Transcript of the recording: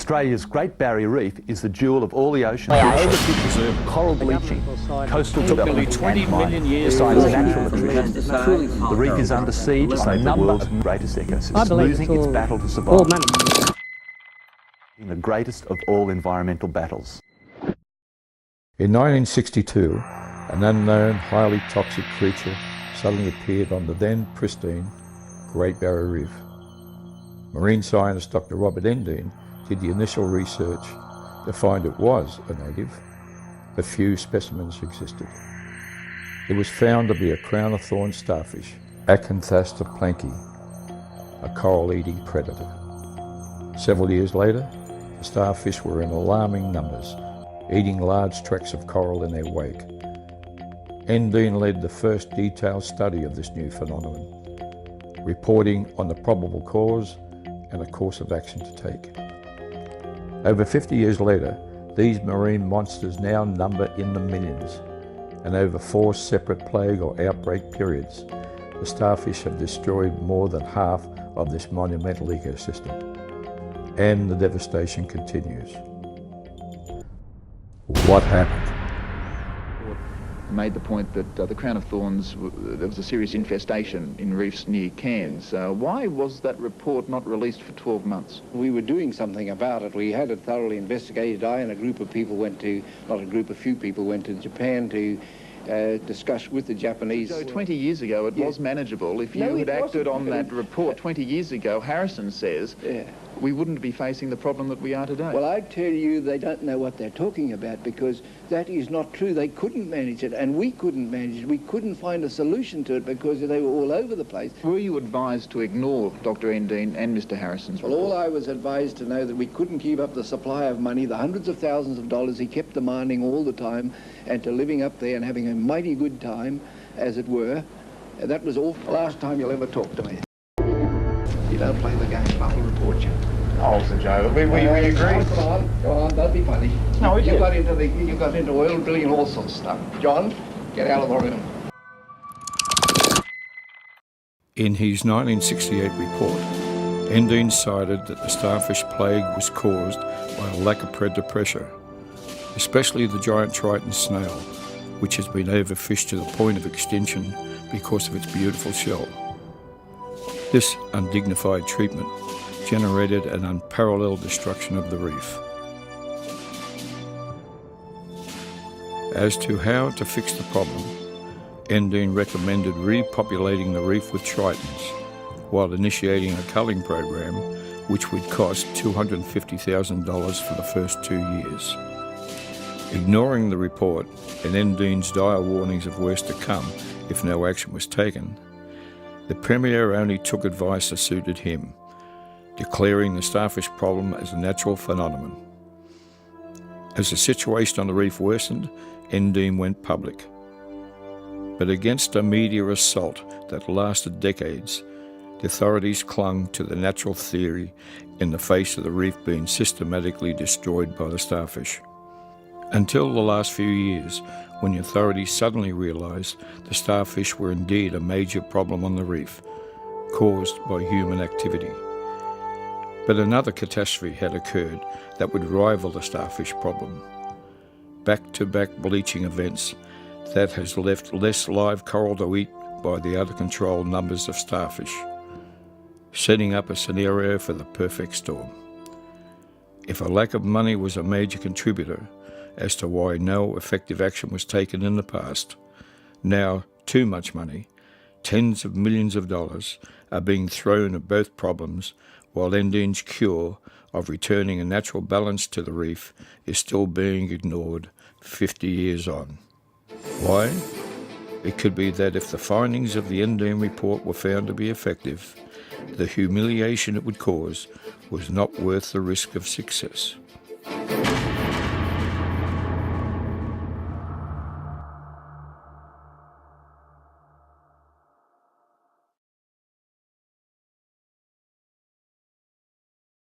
Australia's Great Barrier Reef is the jewel of all the oceans. Overfishing, coral bleaching, coastal development, 20 million years signs of natural attrition. The reef is under siege by the world's greatest ecosystems, losing its battle to survive. In the greatest of all environmental battles. In 1962, an unknown, highly toxic creature suddenly appeared on the then pristine Great Barrier Reef. Marine scientist Dr. Robert Endine did the initial research to find it was a native, but few specimens existed. It was found to be a crown of thorns starfish, Acanthasta planki, a coral-eating predator. Several years later, the starfish were in alarming numbers, eating large tracts of coral in their wake. Endine led the first detailed study of this new phenomenon, reporting on the probable cause and a course of action to take. Over 50 years later, these marine monsters now number in the millions, and over 4 separate plague or outbreak periods, the starfish have destroyed more than half of this monumental ecosystem, and the devastation continues. What happened? Made the point that the crown of thorns, there was a serious infestation in reefs near Cairns. Why was that report not released for 12 months? We were doing something about it. We had it thoroughly investigated. I and a group of people went to, not a group, a few people went to Japan to discuss with the Japanese. So 20 years ago it was manageable. If you had acted on that report 20 years ago, Harrison says, we wouldn't be facing the problem that we are today. Well, I tell you, they don't know what they're talking about, because that is not true. They couldn't manage it, and we couldn't manage it. We couldn't find a solution to it because they were all over the place. Were you advised to ignore Dr. Endine and Mr. Harrison's report? Well, all I was advised to know that we couldn't keep up the supply of money, the hundreds of thousands of dollars he kept demanding all the time, and to living up there and having a mighty good time, as it were. And that was all the last time you'll ever talk to me. You don't play the game, I'll report you. Oh, Sir Joe, we agree. Go on, don't be funny. No, we You got into oil drilling and all sorts of stuff. John, get out of the room. In his 1968 report, Endine cited that the starfish plague was caused by a lack of predator pressure, especially the giant Triton snail, which has been overfished to the point of extinction because of its beautiful shell. This undignified treatment generated an unparalleled destruction of the reef. As to how to fix the problem, Endine recommended repopulating the reef with tritons while initiating a culling program which would cost $250,000 for the first 2 years. Ignoring the report and Endine's dire warnings of worse to come if no action was taken, the Premier only took advice that suited him, declaring the starfish problem as a natural phenomenon. As the situation on the reef worsened, Endine went public. But against a media assault that lasted decades, the authorities clung to the natural theory in the face of the reef being systematically destroyed by the starfish. Until the last few years, when the authorities suddenly realised the starfish were indeed a major problem on the reef, caused by human activity. But another catastrophe had occurred that would rival the starfish problem. Back-to-back bleaching events that has left less live coral to eat by the out-of-control numbers of starfish, setting up a scenario for the perfect storm. If a lack of money was a major contributor as to why no effective action was taken in the past, now too much money, tens of millions of dollars, are being thrown at both problems, while Endine's cure of returning a natural balance to the reef is still being ignored 50 years on. Why? It could be that if the findings of the Endine report were found to be effective, the humiliation it would cause was not worth the risk of success.